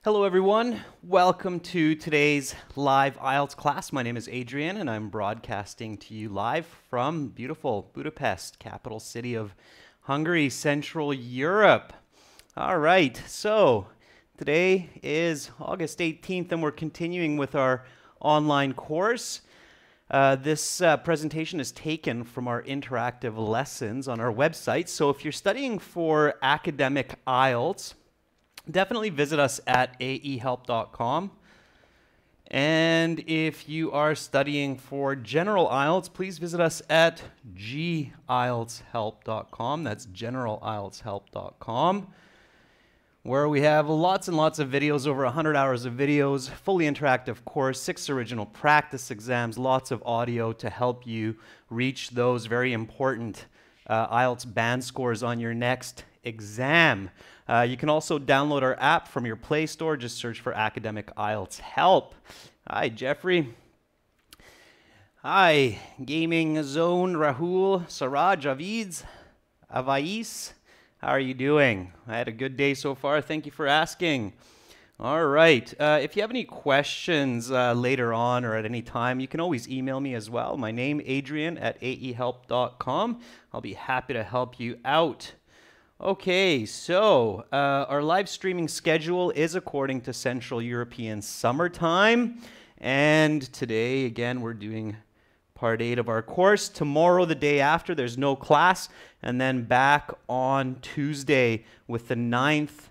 Hello everyone, welcome to today's live IELTS class. My name is Adrian and I'm broadcasting to you live from beautiful Budapest, capital city of Hungary, Central Europe. All right, so today is August 18th and we're continuing with our online course. This presentation is taken from our interactive lessons on our website. So if you're studying for academic IELTS, definitely visit us at aehelp.com. And if you are studying for general IELTS, please visit us at gieltshelp.com. That's generalieltshelp.com, where we have lots and lots of videos, over 100 hours of videos, fully interactive course, 6 original practice exams, lots of audio to help you reach those very important IELTS band scores on your next exam. You can also download our app from your Play Store. Just search for Academic IELTS Help. Hi, Jeffrey. Hi, Gaming Zone, Rahul, Saraj, Aviz, Avais. How are you doing? I had a good day so far. Thank you for asking. All right. If you have any questions later on or at any time, you can always email me as well. My name, Adrian at aehelp.com. I'll be happy to help you out. Okay, so our live streaming schedule is according to Central European summertime. And today, again, we're doing part 8 of our course. Tomorrow, the day after, there's no class. And then back on Tuesday with the 9th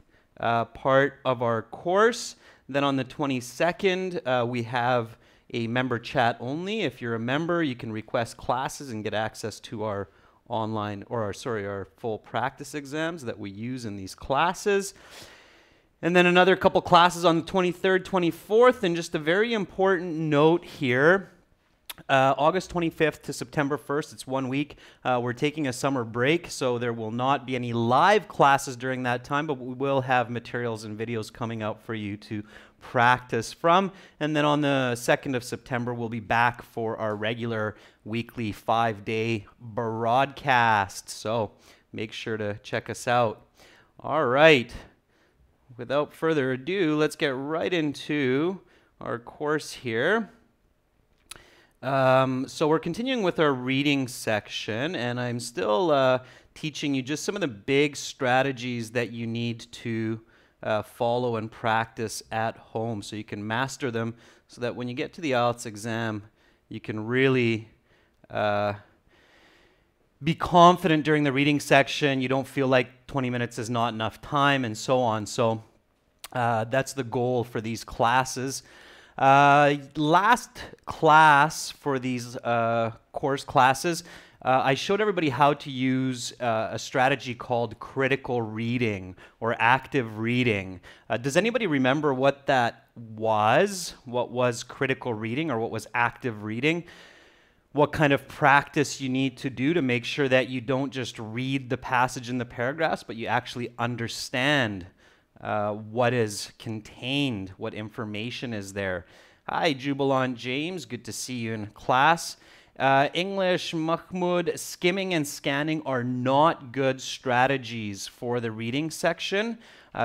part of our course. Then on the 22nd, we have a member chat only. If you're a member, you can request classes and get access to our online, or our full practice exams that we use in these classes. And then another couple classes on the 23rd, 24th, and just a very important note here. August 25th to September 1st, it's 1 week. We're taking a summer break, so there will not be any live classes during that time, but we will have materials and videos coming out for you to practice from. And then on the 2nd of September, we'll be back for our regular weekly 5-day broadcast. So make sure to check us out. All right. Without further ado, let's get right into our course here. So we're continuing with our reading section, and I'm still teaching you just some of the big strategies that you need to follow and practice at home so you can master them, so that when you get to the IELTS exam, you can really be confident during the reading section. You don't feel like 20 minutes is not enough time, and so on. So that's the goal for these classes. Last class for these course classes, I showed everybody how to use a strategy called critical reading or active reading. Does anybody remember what that was? What was critical reading or what was active reading? What kind of practice you need to do to make sure that you don't just read the passage in the paragraphs, but you actually understand what is contained, what information is there. Hi, Jubilant James. Good to see you in class. English, Mahmoud, skimming and scanning are not good strategies for the reading section.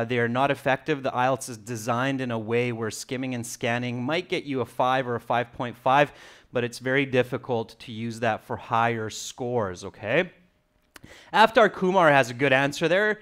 They are not effective. The IELTS is designed in a way where skimming and scanning might get you a 5 or a 5.5, but it's very difficult to use that for higher scores, okay? Aftar Kumar has a good answer there.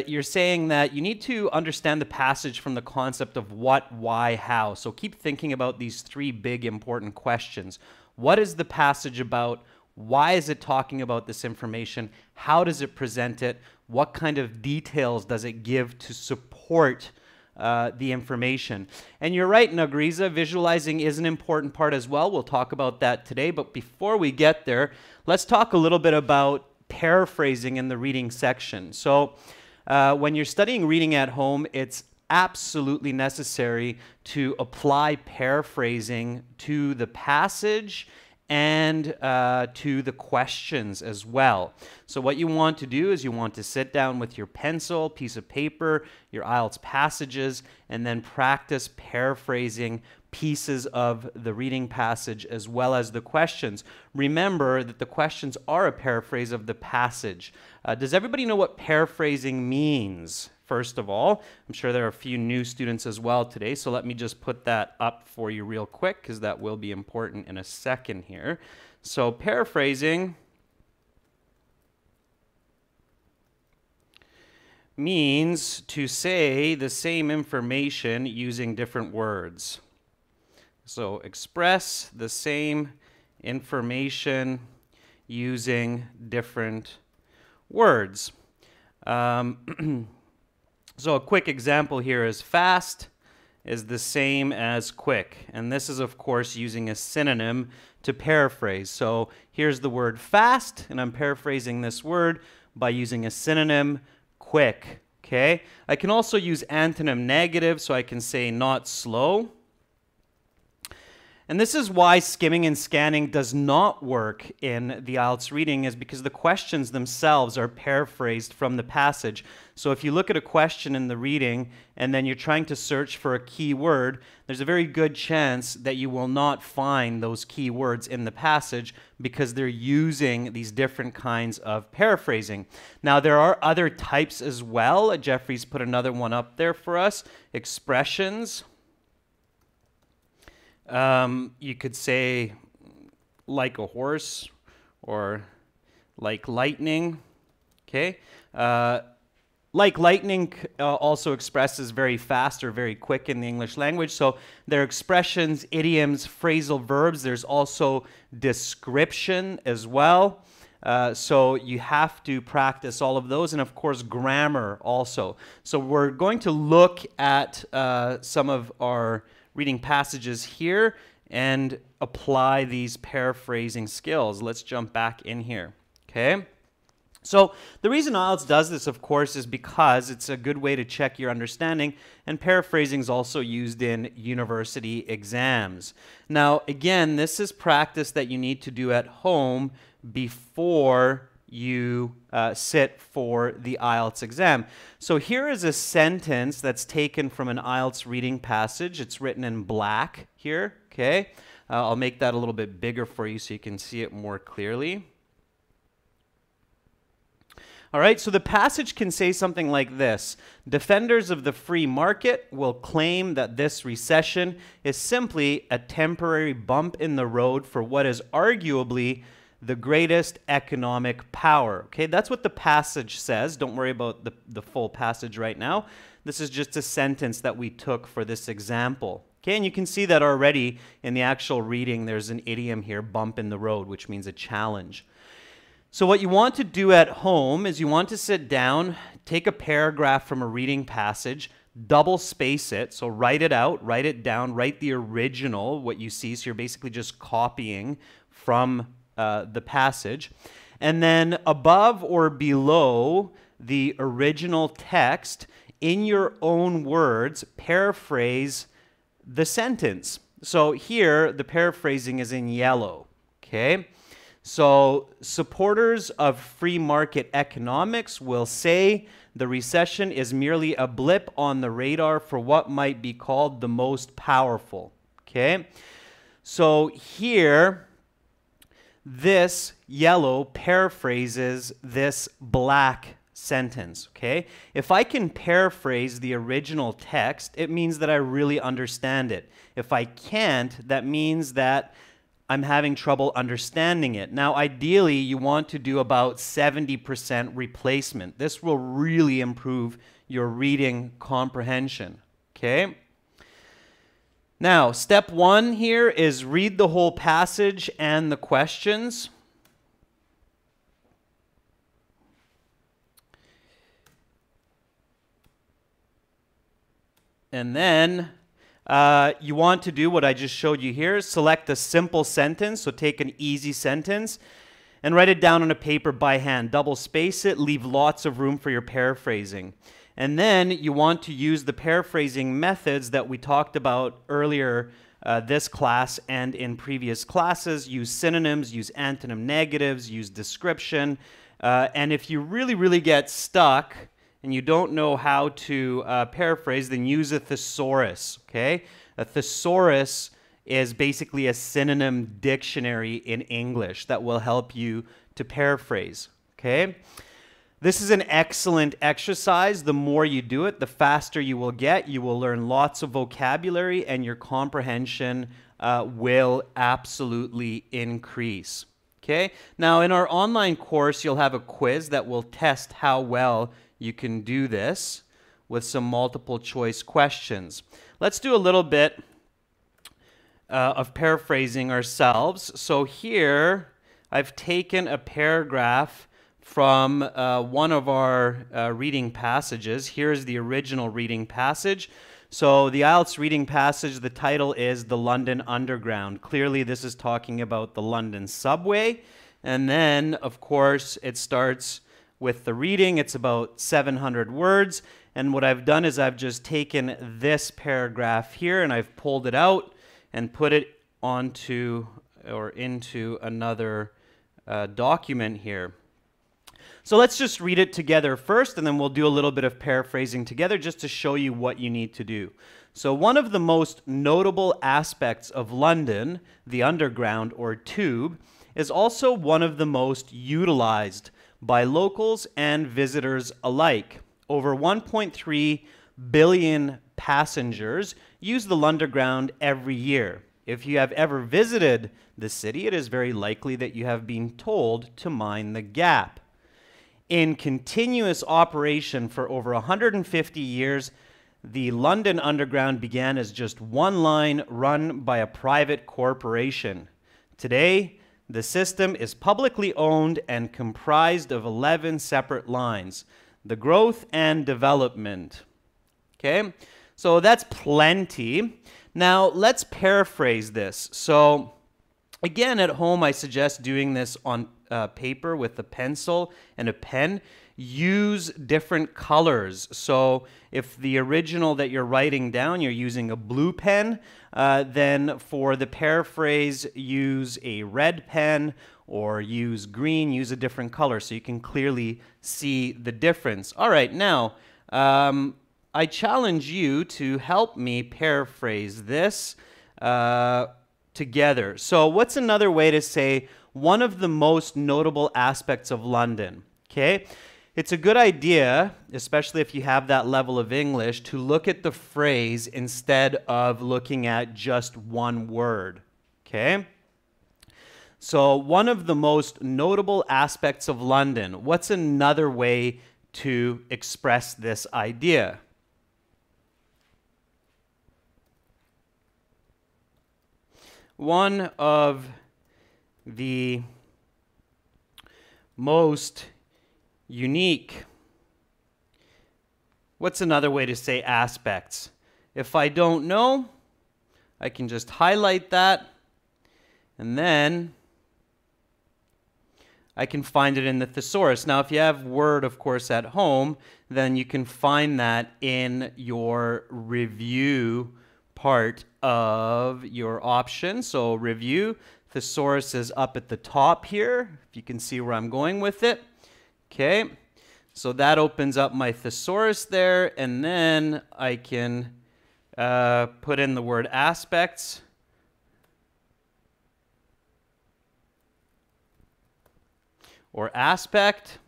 You're saying that you need to understand the passage from the concept of what, why, how. So keep thinking about these 3 big important questions. What is the passage about? Why is it talking about this information? How does it present it? What kind of details does it give to support the information? And you're right, Nagriza, visualizing is an important part as well. We'll talk about that today. But before we get there, let's talk a little bit about paraphrasing in the reading section. So when you're studying reading at home, it's absolutely necessary to apply paraphrasing to the passage and to the questions as well. So what you want to do is you want to sit down with your pencil, piece of paper, your IELTS passages, and then practice paraphrasing pieces of the reading passage as well as the questions. Remember that the questions are a paraphrase of the passage. Does everybody know what paraphrasing means? first of all. I'm sure there are a few new students as well today, so let me just put that up for you real quick because that will be important in a second here. So paraphrasing means to say the same information using different words. So express the same information using different words. So a quick example here is fast is the same as quick. And this is, of course, using a synonym to paraphrase. So here's the word fast, and I'm paraphrasing this word by using a synonym, quick. Okay? I can also use antonym negative, so I can say not slow. And this is why skimming and scanning does not work in the IELTS reading, is because the questions themselves are paraphrased from the passage. So if you look at a question in the reading and then you're trying to search for a key word, there's a very good chance that you will not find those key words in the passage because they're using these different kinds of paraphrasing. Now, there are other types as well. Jeffrey's put another one up there for us. Expressions. You could say like a horse or like lightning. Okay. Like lightning also expresses very fast or very quick in the English language. So there are expressions, idioms, phrasal verbs. There's also description as well. So you have to practice all of those, and of course grammar also. So we're going to look at some of our reading passages here and apply these paraphrasing skills. Let's jump back in here, okay? So the reason IELTS does this, of course, is because it's a good way to check your understanding, and paraphrasing is also used in university exams. Now, again, this is practice that you need to do at home before you sit for the IELTS exam. So here is a sentence that's taken from an IELTS reading passage. It's written in black here, okay? I'll make that a little bit bigger for you so you can see it more clearly. All right, so the passage can say something like this. Defenders of the free market will claim that this recession is simply a temporary bump in the road for what is arguably the greatest economic power. Okay, that's what the passage says. Don't worry about the full passage right now. This is just a sentence that we took for this example. Okay, and you can see that already in the actual reading. There's an idiom here, bump in the road, which means a challenge. So what you want to do at home is you want to sit down, take a paragraph from a reading passage, double space it, so write it out, write it down, write the original, what you see. So you're basically just copying from the passage, and then above or below the original text, in your own words, paraphrase the sentence. So here, the paraphrasing is in yellow, okay? So supporters of free market economics will say the recession is merely a blip on the radar for what might be called the most powerful, okay? So here, this yellow paraphrases this black sentence, okay? If I can paraphrase the original text, it means that I really understand it. If I can't, that means that I'm having trouble understanding it. Now, ideally, you want to do about 70% replacement. This will really improve your reading comprehension, okay? Now, step one here is read the whole passage and the questions. And then you want to do what I just showed you here. Select a simple sentence, so take an easy sentence, and write it down on a paper by hand. Double space it, leave lots of room for your paraphrasing. And then you want to use the paraphrasing methods that we talked about earlier this class and in previous classes. Use synonyms, use antonym negatives, use description. And if you really get stuck and you don't know how to paraphrase, then use a thesaurus, okay? A thesaurus is basically a synonym dictionary in English that will help you to paraphrase, okay? This is an excellent exercise. The more you do it, the faster you will get. You will learn lots of vocabulary and your comprehension will absolutely increase. Okay? Now, in our online course, you'll have a quiz that will test how well you can do this with some multiple choice questions. Let's do a little bit of paraphrasing ourselves. So here, I've taken a paragraph from one of our reading passages. Here's the original reading passage. So the IELTS reading passage, the title is The London Underground. Clearly this is talking about the London subway. And then, of course, it starts with the reading. It's about 700 words. And what I've done is I've just taken this paragraph here and I've pulled it out and put it onto or into another document here. So let's just read it together first, and then we'll do a little bit of paraphrasing together just to show you what you need to do. So one of the most notable aspects of London, the Underground or Tube, is also one of the most utilized by locals and visitors alike. Over 1.3 billion passengers use the Underground every year. If you have ever visited the city, it is very likely that you have been told to mind the gap. In continuous operation for over 150 years, the London Underground began as just one line run by a private corporation. Today, the system is publicly owned and comprised of 11 separate lines. The growth and development. Okay, so that's plenty. Now, let's paraphrase this. So, again, at home, I suggest doing this on paper with a pencil and a pen. Use different colors. So if the original that you're writing down, you're using a blue pen, then for the paraphrase, use a red pen or use green, use a different color so you can clearly see the difference. All right, now, I challenge you to help me paraphrase this together. So what's another way to say one of the most notable aspects of London? Okay, it's a good idea, especially if you have that level of English, to look at the phrase instead of looking at just one word. Okay, so one of the most notable aspects of London. What's another way to express this idea? One of the most unique. What's another way to say aspects? If I don't know, I can just highlight that, and then I can find it in the thesaurus. Now, if you have Word, of course, at home, then you can find that in your review part of your option. So review, thesaurus is up at the top here, if you can see where I'm going with it. Okay, so that opens up my thesaurus there, and then I can put in the word aspects. Or aspect,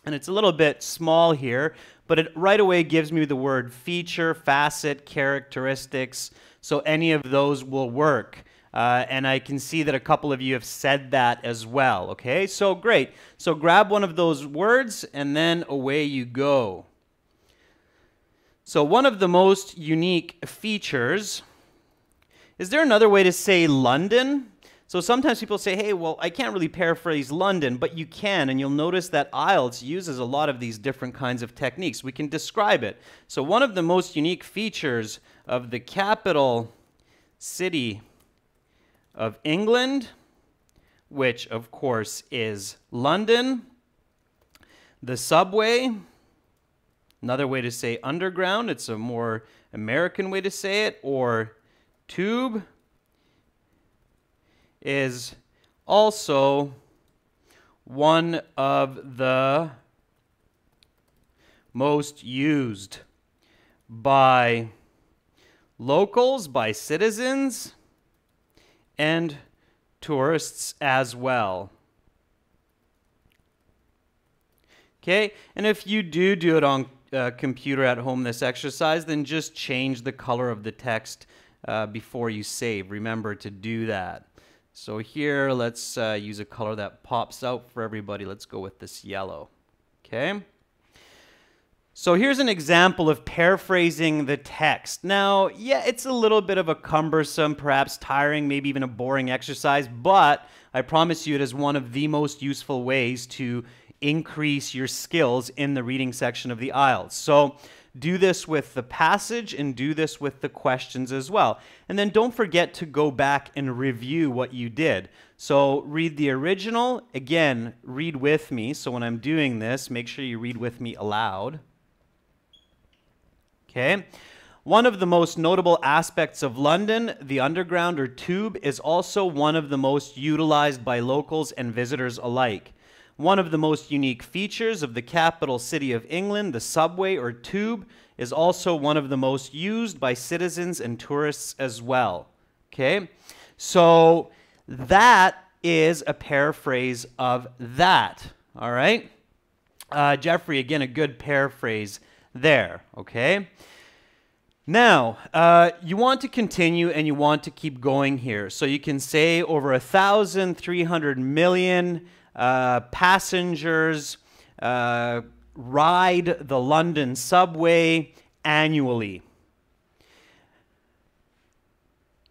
and it's a little bit small here, but it right away gives me the word feature, facet, characteristics, so any of those will work. And I can see that a couple of you have said that as well, okay? So great. So grab one of those words, and then away you go. So one of the most unique features, is there another way to say London? So sometimes people say, hey, well, I can't really paraphrase London, but you can, and you'll notice that IELTS uses a lot of these different kinds of techniques. We can describe it. So one of the most unique features of the capital city of England, which of course is London, the subway, another way to say underground, it's a more American way to say it, or tube, is also one of the most used by locals, by citizens, and tourists as well. Okay, and if you do it on computer at home, this exercise, then just change the color of the text before you save. Remember to do that. So here, let's use a color that pops out for everybody. Let's go with this yellow. Okay. So here's an example of paraphrasing the text. Now, yeah, it's a little bit of a cumbersome, perhaps tiring, maybe even a boring exercise, but I promise you it is one of the most useful ways to increase your skills in the reading section of the IELTS. So do this with the passage and do this with the questions as well. And then don't forget to go back and review what you did. So read the original. Again, read with me. So when I'm doing this, make sure you read with me aloud. Okay. One of the most notable aspects of London, the Underground or Tube, is also one of the most utilized by locals and visitors alike. One of the most unique features of the capital city of England, the subway or tube, is also one of the most used by citizens and tourists as well. Okay, so that is a paraphrase of that. All right, Jeffrey, again, a good paraphrase there. Okay. Now, you want to continue and you want to keep going here. So you can say over 1,300 million passengers ride the London subway annually.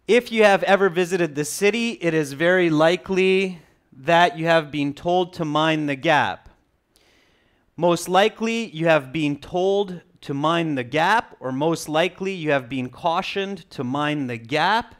If you have ever visited the city, it is very likely that you have been told to mind the gap. Most likely, you have been told to mind the gap, or most likely, you have been cautioned to mind the gap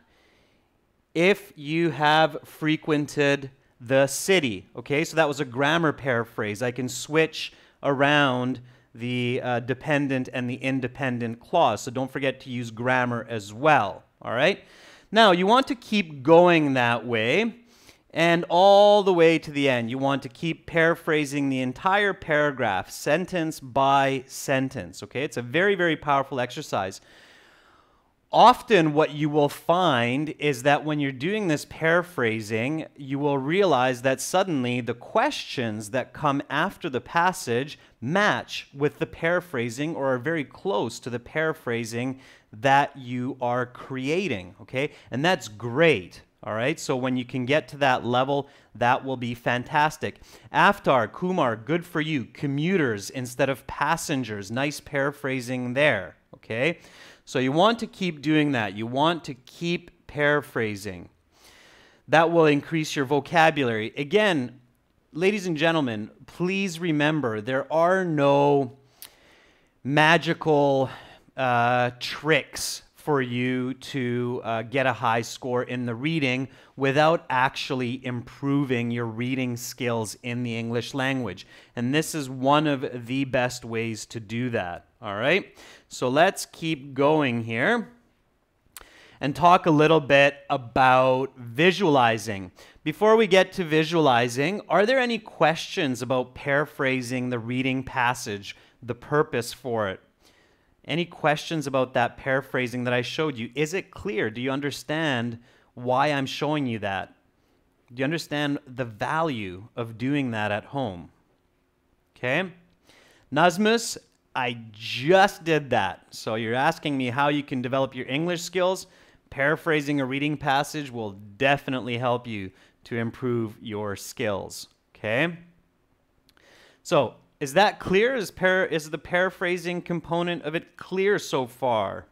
if you have frequented the city. Okay, so that was a grammar paraphrase. I can switch around the dependent and the independent clause, so don't forget to use grammar as well. All right, now you want to keep going that way and all the way to the end. You want to keep paraphrasing the entire paragraph, sentence by sentence. Okay, it's a very, very powerful exercise. Often what you will find is that when you're doing this paraphrasing, you will realize that suddenly the questions that come after the passage match with the paraphrasing or are very close to the paraphrasing that you are creating, okay? And that's great, all right? So when you can get to that level, that will be fantastic. Aftar, Kumar, good for you. Commuters instead of passengers, nice paraphrasing there, okay? So you want to keep doing that. You want to keep paraphrasing. That will increase your vocabulary. Again, ladies and gentlemen, please remember there are no magical tricks for you to get a high score in the reading without actually improving your reading skills in the English language. And this is one of the best ways to do that. All right, so let's keep going here and talk a little bit about visualizing. Before we get to visualizing, are there any questions about paraphrasing the reading passage, the purpose for it? Any questions about that paraphrasing that I showed you? Is it clear? Do you understand why I'm showing you that? Do you understand the value of doing that at home? Okay, Nazmus, I just did that. So you're asking me how you can develop your English skills. Paraphrasing a reading passage will definitely help you to improve your skills. Okay? So is that clear? Is the paraphrasing component of it clear so far?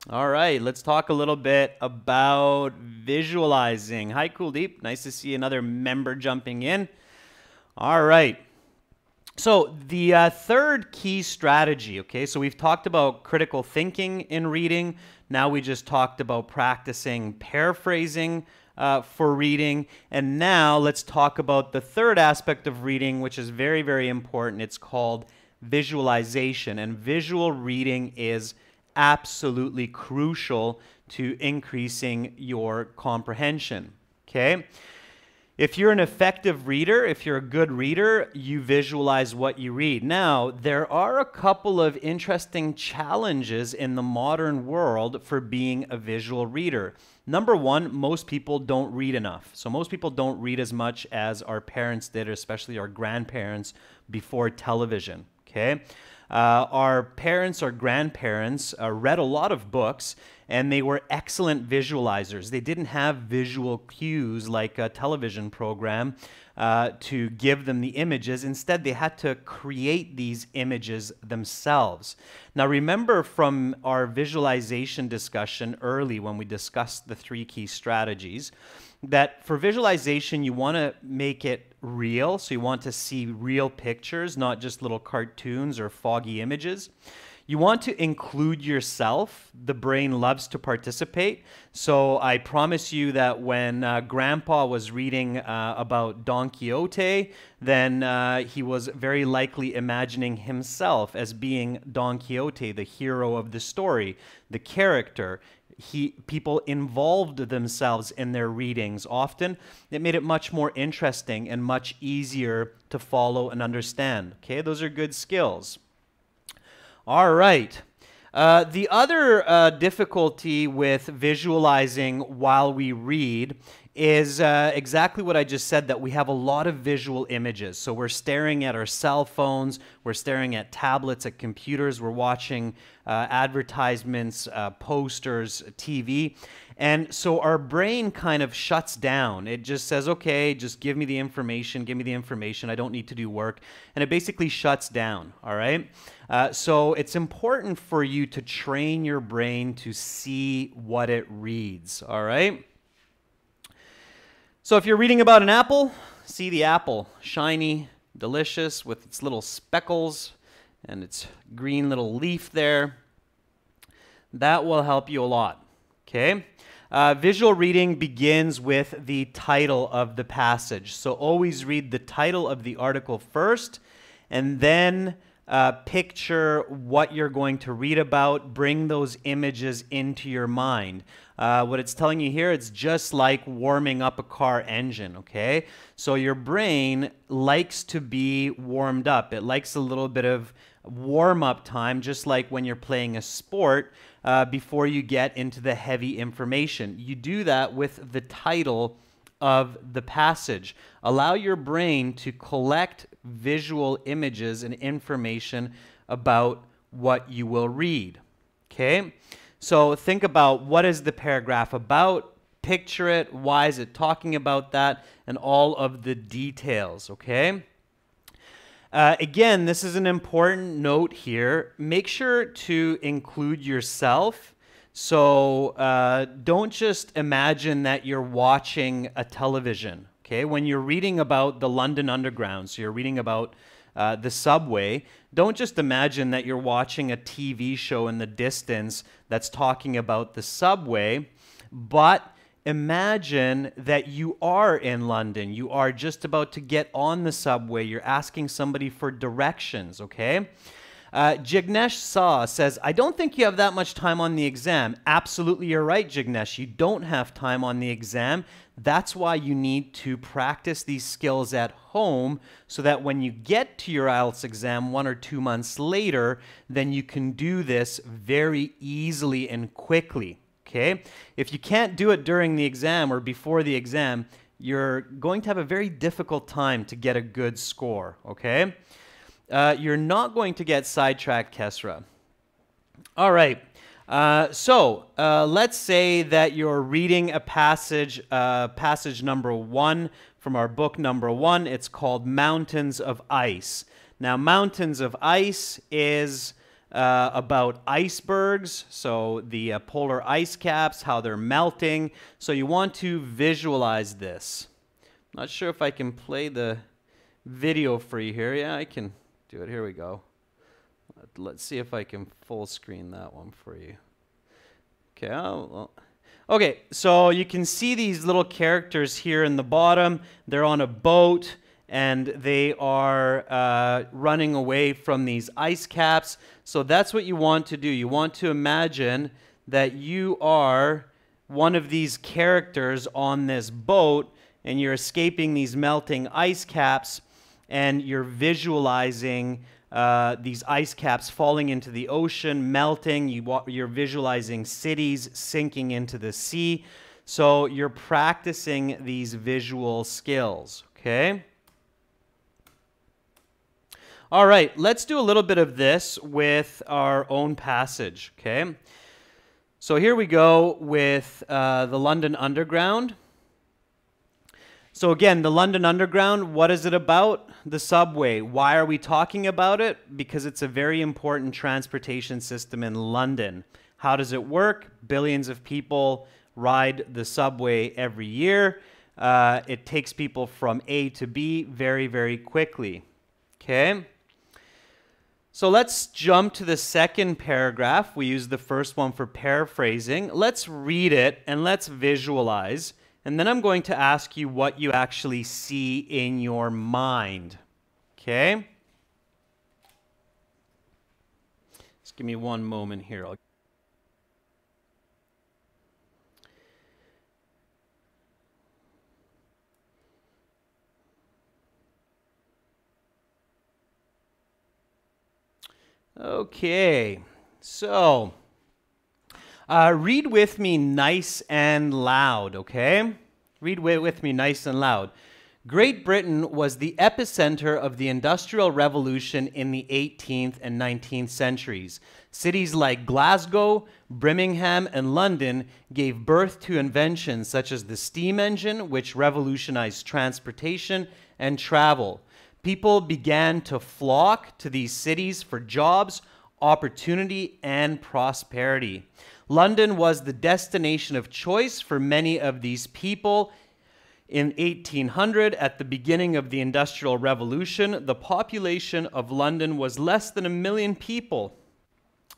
All right, let's talk a little bit about visualizing. Hi, Kuldeep. Nice to see another member jumping in. All right. So the third key strategy, okay, so we've talked about critical thinking in reading. Now we just talked about practicing paraphrasing for reading. And now let's talk about the third aspect of reading, which is very, very important. It's called visualization. And visual reading is absolutely crucial to increasing your comprehension, okay? If you're an effective reader, if you're a good reader, you visualize what you read. Now, there are a couple of interesting challenges in the modern world for being a visual reader. Number one, most people don't read enough. So most people don't read as much as our parents did, especially our grandparents before television, okay? Our parents, our grandparents read a lot of books, and they were excellent visualizers. They didn't have visual cues like a television program to give them the images. Instead, they had to create these images themselves. Now, remember from our visualization discussion early when we discussed the 3 key strategies, that for visualization, you want to make it real. So you want to see real pictures, not just little cartoons or foggy images. You want to include yourself. The brain loves to participate. So I promise you that when Grandpa was reading about Don Quixote, then he was very likely imagining himself as being Don Quixote, the hero of the story, the character. People involved themselves in their readings often. It made it much more interesting and much easier to follow and understand. Okay, those are good skills. All right. The other difficulty with visualizing while we read is exactly what I just said, that we have a lot of visual images. So we're staring at our cell phones, we're staring at tablets, at computers, we're watching advertisements, posters, TV. And so our brain kind of shuts down. It just says, okay, just give me the information, I don't need to do work. And it basically shuts down, all right? So it's important for you to train your brain to see what it reads, all right? So if you're reading about an apple, see the apple, shiny, delicious, with its little speckles and its green little leaf there. That will help you a lot, okay? Visual reading begins with the title of the passage. So always read the title of the article first, and then picture what you're going to read about. Bring those images into your mind. What it's telling you here, it's just like warming up a car engine, okay? So your brain likes to be warmed up. It likes a little bit of warm-up time, just like when you're playing a sport before you get into the heavy information. You do that with the title of the passage. Allow your brain to collect visual images and information about what you will read, okay? So think about, what is the paragraph about? Picture it. Why is it talking about that? And all of the details, okay? Again, this is an important note here. Make sure to include yourself. So don't just imagine that you're watching a television, okay? When you're reading about the London Underground, so you're reading about the subway, don't just imagine that you're watching a TV show in the distance that's talking about the subway, but imagine that you are in London. You are just about to get on the subway. You're asking somebody for directions, okay? Jignesh Saw says, I don't think you have that much time on the exam. Absolutely, you're right, Jignesh. You don't have time on the exam. That's why you need to practice these skills at home so that when you get to your IELTS exam 1 or 2 months later, then you can do this very easily and quickly, okay? If you can't do it during the exam or before the exam, you're going to have a very difficult time to get a good score, okay? You're not going to get sidetracked, Kesra. All right. Let's say that you're reading a passage, passage number 1 from our book number 1. It's called Mountains of Ice. Now, Mountains of Ice is about icebergs, so the polar ice caps, how they're melting. So you want to visualize this. Not sure if I can play the video for you here. Yeah, I can do it. Here we go. Let's see if I can full screen that one for you. Okay. Okay, so you can see these little characters here in the bottom. They're on a boat, and they are running away from these ice caps. So that's what you want to do. You want to imagine that you are one of these characters on this boat, and you're escaping these melting ice caps, and you're visualizing these ice caps falling into the ocean, melting. You're visualizing cities sinking into the sea. So you're practicing these visual skills, okay? All right, let's do a little bit of this with our own passage, okay? So here we go with the London Underground. So again, the London Underground, what is it about? The subway. Why are we talking about it? Because it's a very important transportation system in London. How does it work? Billions of people ride the subway every year. It takes people from A to B very, very quickly. Okay? So let's jump to the second paragraph. We use the first one for paraphrasing. Let's read it and let's visualize. And then I'm going to ask you what you actually see in your mind. Okay? Just give me one moment here. Okay, so read with me nice and loud, okay? Read with me nice and loud. Great Britain was the epicenter of the Industrial Revolution in the 18th and 19th centuries. Cities like Glasgow, Birmingham, and London gave birth to inventions such as the steam engine, which revolutionized transportation and travel. People began to flock to these cities for jobs, opportunity, and prosperity. London was the destination of choice for many of these people. In 1800, at the beginning of the Industrial Revolution, the population of London was less than 1 million people.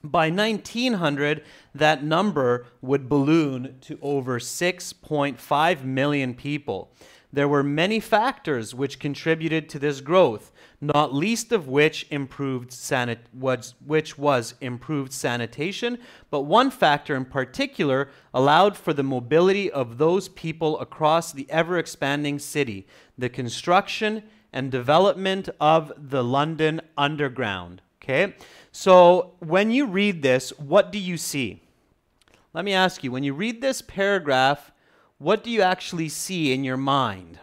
By 1900, that number would balloon to over 6.5 million people. There were many factors which contributed to this growth, not least of which was improved sanitation, but one factor in particular allowed for the mobility of those people across the ever-expanding city, the construction and development of the London Underground. Okay? So when you read this, what do you see? Let me ask you, when you read this paragraph, what do you actually see in your mind?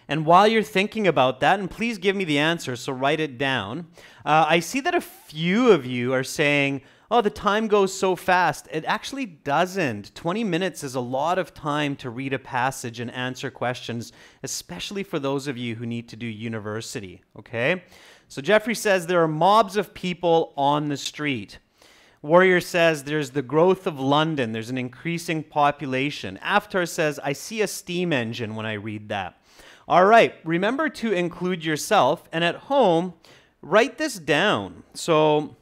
And while you're thinking about that, and please give me the answer, so write it down. I see that a few of you are saying, oh, the time goes so fast. It actually doesn't. 20 minutes is a lot of time to read a passage and answer questions, especially for those of you who need to do university, okay? So Jeffrey says there are mobs of people on the street. Warrior says there's the growth of London. There's an increasing population. Aftar says, I see a steam engine when I read that. All right, remember to include yourself, and at home, write this down. So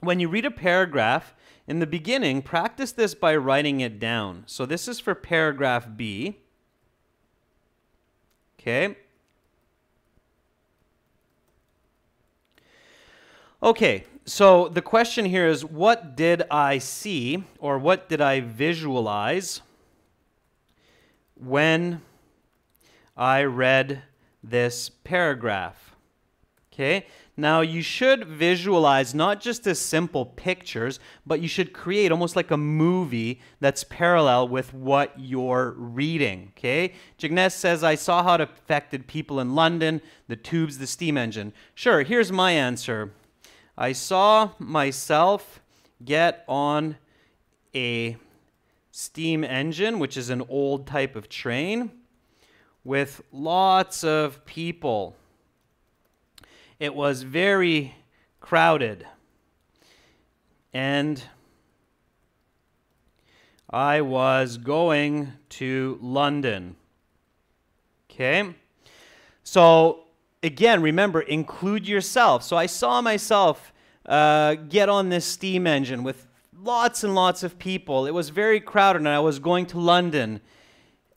when you read a paragraph, in the beginning, practice this by writing it down. So this is for paragraph B. Okay. Okay, so the question here is, what did I see, or what did I visualize when I read this paragraph? Okay, now you should visualize not just as simple pictures, but you should create almost like a movie that's parallel with what you're reading. Okay, Jignesh says, I saw how it affected people in London, the tubes, the steam engine. Sure, here's my answer. I saw myself get on a steam engine, which is an old type of train, with lots of people. It was very crowded. And I was going to London. Okay? So again, remember, include yourself. So I saw myself get on this steam engine with lots and lots of people. It was very crowded, and I was going to London.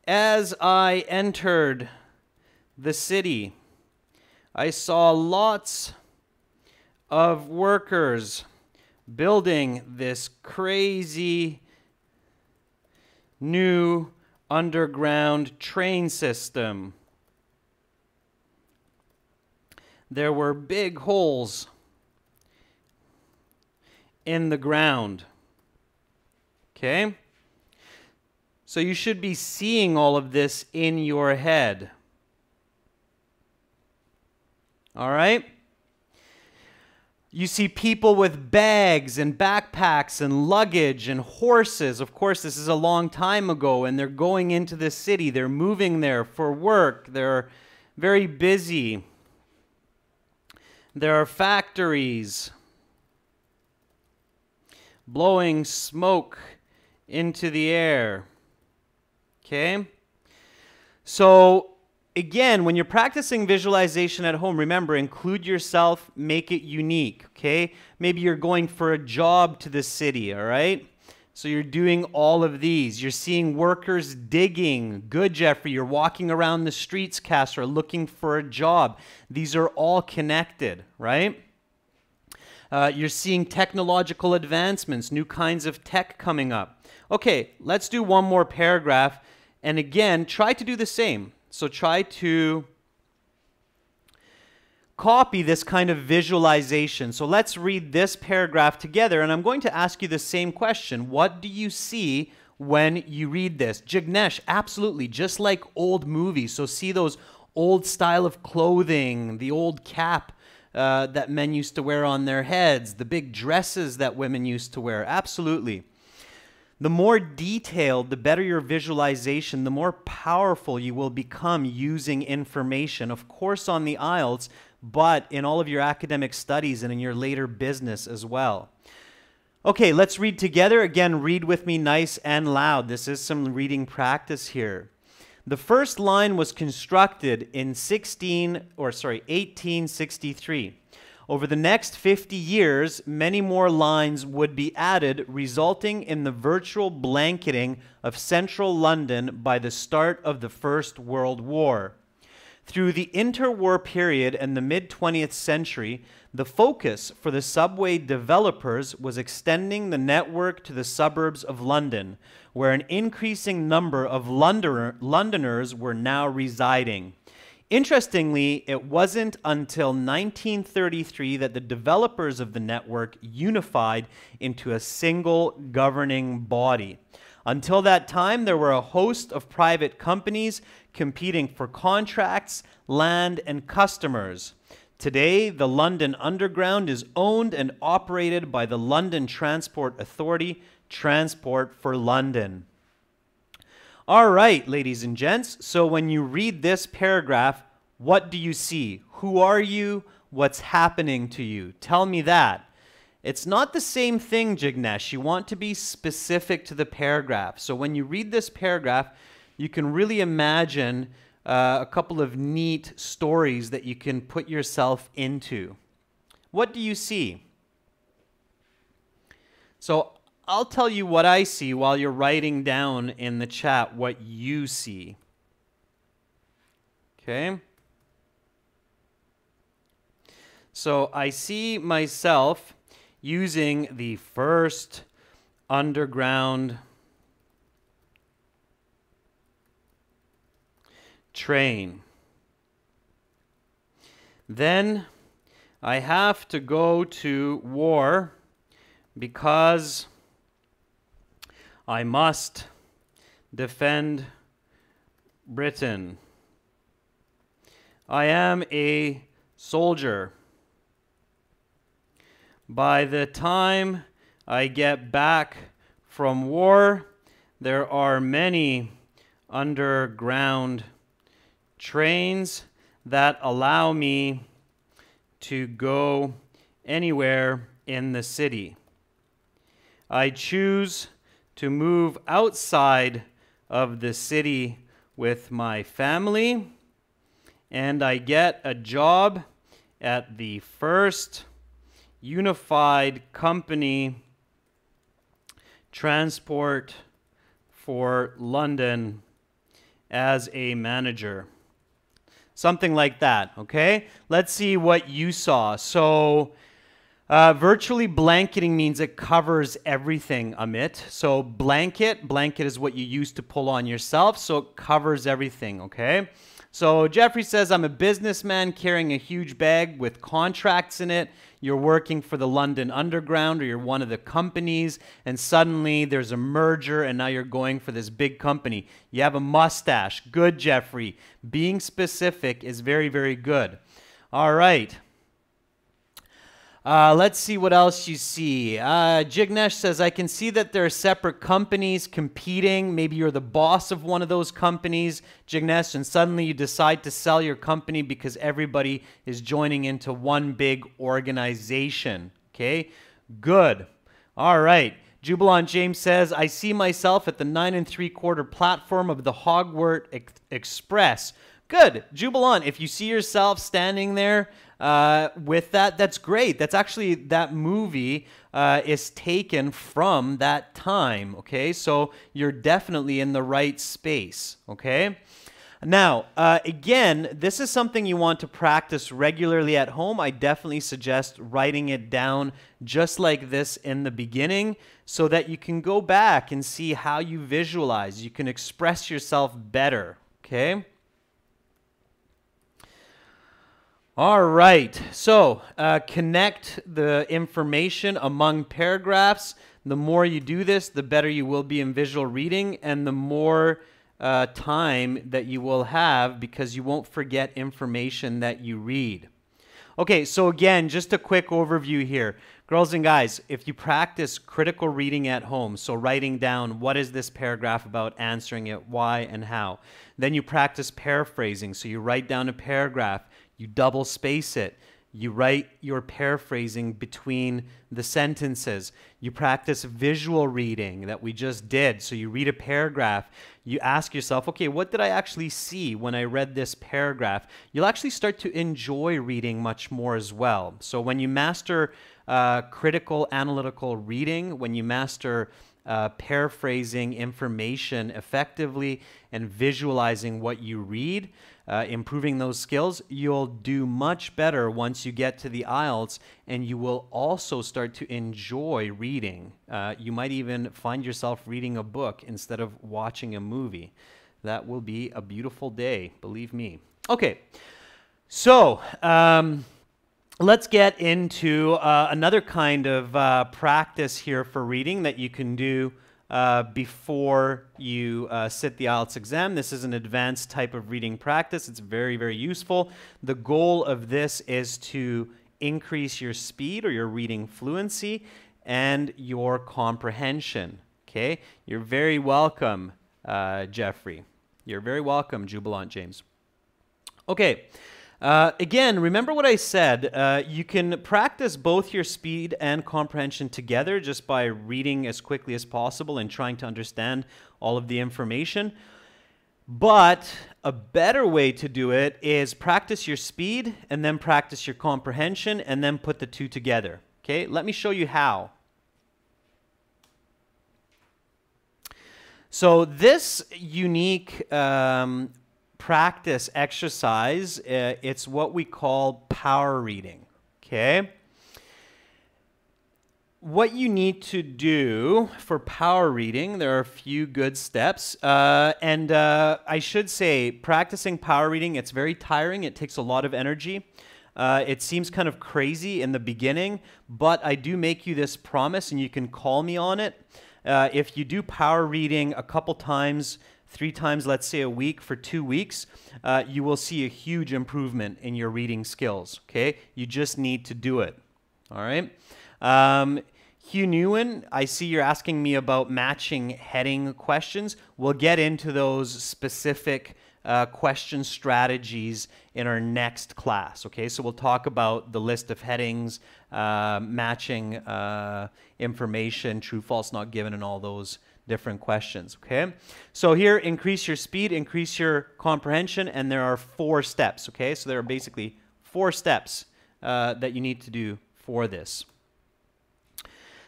As I entered the city, I saw lots of workers building this crazy new underground train system. There were big holes in the ground. Okay? So you should be seeing all of this in your head. All right? You see people with bags and backpacks and luggage and horses. Of course, this is a long time ago, and they're going into the city. They're moving there for work. They're very busy. There are factories blowing smoke into the air. Okay? So, again, when you're practicing visualization at home, remember, include yourself, make it unique, okay? Maybe you're going for a job to the city, all right? So you're doing all of these. You're seeing workers digging. Good, Jeffrey. You're walking around the streets, Castro, looking for a job. These are all connected, right? You're seeing technological advancements, new kinds of tech coming up. Okay, let's do one more paragraph. And again, try to do the same. So try to copy this kind of visualization. So let's read this paragraph together, and I'm going to ask you the same question. What do you see when you read this? Jignesh, absolutely, just like old movies. So see those old style of clothing, the old cap that men used to wear on their heads, the big dresses that women used to wear. Absolutely. The more detailed, the better your visualization, the more powerful you will become using information. Of course, on the IELTS, but in all of your academic studies and in your later business as well. Okay, let's read together. Again, read with me nice and loud. This is some reading practice here. The first line was constructed in 1863. Over the next 50 years, many more lines would be added, resulting in the virtual blanketing of central London by the start of the First World War. Through the interwar period and the mid-20th century, the focus for the subway developers was extending the network to the suburbs of London, where an increasing number of Londoners were now residing. Interestingly, it wasn't until 1933 that the developers of the network unified into a single governing body. Until that time, there were a host of private companies competing for contracts, land, and customers. Today, the London Underground is owned and operated by the London Transport Authority, Transport for London. All right, ladies and gents, so when you read this paragraph, what do you see? Who are you? What's happening to you? Tell me that. It's not the same thing, Jignesh. You want to be specific to the paragraph. So when you read this paragraph, you can really imagine a couple of neat stories that you can put yourself into. What do you see? So I'll tell you what I see while you're writing down in the chat what you see. Okay? So I see myself using the first underground train. Then I have to go to war because I must defend Britain. I am a soldier. By the time I get back from war, there are many underground trains that allow me to go anywhere in the city. I choose to move outside of the city with my family, and I get a job at the first unified company Transport for London as a manager. Something like that, okay? Let's see what you saw. So Virtually blanketing means it covers everything, Amit. So blanket is what you use to pull on yourself, so it covers everything, okay? So Jeffrey says, I'm a businessman carrying a huge bag with contracts in it. You're working for the London Underground, or you're one of the companies, and suddenly there's a merger and now you're going for this big company. You have a mustache. Good, Jeffrey. Being specific is very, very good. All right. Let's see what else you see. Jignesh says, I can see that there are separate companies competing. Maybe you're the boss of one of those companies, Jignesh, and suddenly you decide to sell your company because everybody is joining into one big organization. Okay, good. All right. Jubilant James says, I see myself at the 9 3/4 platform of the Hogwarts Express. Good. Jubilant, if you see yourself standing there, with that, that's great. That's actually, that movie is taken from that time, okay? So you're definitely in the right space, okay? Now, again, this is something you want to practice regularly at home. I definitely suggest writing it down just like this in the beginning so that you can go back and see how you visualize. You can express yourself better, okay? All right, so connect the information among paragraphs. The more you do this, the better you will be in visual reading, and the more time that you will have because you won't forget information that you read. Okay, so again, just a quick overview here. Girls and guys, if you practice critical reading at home, so writing down what is this paragraph about, answering it, why and how. Then you practice paraphrasing, so you write down a paragraph, you double space it. You write your paraphrasing between the sentences. You practice visual reading that we just did. So you read a paragraph. You ask yourself, okay, what did I actually see when I read this paragraph? You'll actually start to enjoy reading much more as well. So when you master critical analytical reading, when you master paraphrasing information effectively and visualizing what you read, improving those skills, you'll do much better once you get to the IELTS, and you will also start to enjoy reading. You might even find yourself reading a book instead of watching a movie. That will be a beautiful day, believe me. Okay, so let's get into another kind of practice here for reading that you can do before you sit the IELTS exam. This is an advanced type of reading practice. It's very, very useful. The goal of this is to increase your speed or your reading fluency and your comprehension. Okay? You're very welcome, Jeffrey. You're very welcome, Jubilant James. Okay. Again, remember what I said. You can practice both your speed and comprehension together just by reading as quickly as possible and trying to understand all of the information. But a better way to do it is practice your speed and then practice your comprehension and then put the two together. Okay, let me show you how. So this unique practice exercise, it's what we call power reading, okay? What you need to do for power reading, there are a few good steps, and I should say, practicing power reading, it's very tiring, it takes a lot of energy. It seems kind of crazy in the beginning, but I do make you this promise, and you can call me on it. If you do power reading a couple times, 3 times, let's say a week for 2 weeks, you will see a huge improvement in your reading skills, okay? You just need to do it, all right? Hugh Nguyen, I see you're asking me about matching heading questions. We'll get into those specific question strategies in our next class, okay? So we'll talk about the list of headings, matching information, true, false, not given, and all those different questions, okay? So here, increase your speed, increase your comprehension, and there are 4 steps, okay? So there are basically 4 steps that you need to do for this.